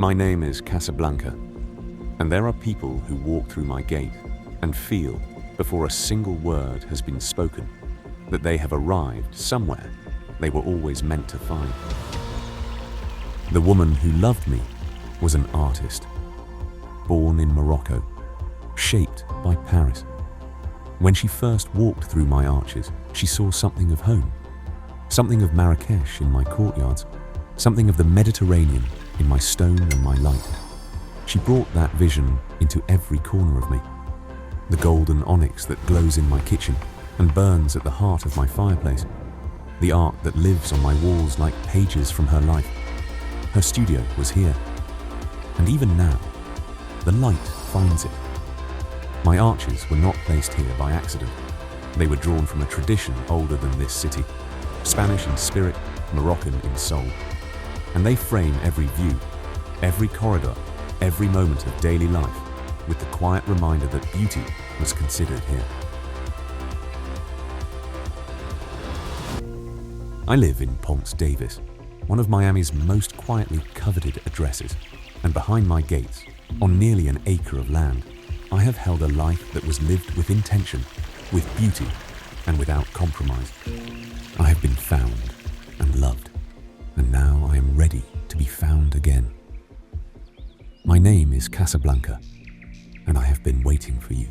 My name is Casablanca, and there are people who walk through my gate and feel, before a single word has been spoken, that they have arrived somewhere they were always meant to find. The woman who loved me was an artist, born in Morocco, shaped by Paris. When she first walked through my arches, she saw something of home, something of Marrakesh in my courtyards, something of the Mediterranean in my stone and my light. She brought that vision into every corner of me. The golden onyx that glows in my kitchen and burns at the heart of my fireplace. The art that lives on my walls like pages from her life. Her studio was here. And even now, the light finds it. My arches were not placed here by accident. They were drawn from a tradition older than this city, Spanish in spirit, Moroccan in soul. And they frame every view, every corridor, every moment of daily life with the quiet reminder that beauty was considered here. I live in Ponce Davis, one of Miami's most quietly coveted addresses, and behind my gates, on nearly an acre of land, I have held a life that was lived with intention, with beauty, and without compromise. I have been found and loved, and now I am ready to be found again. My name is Casablanca, and I have been waiting for you.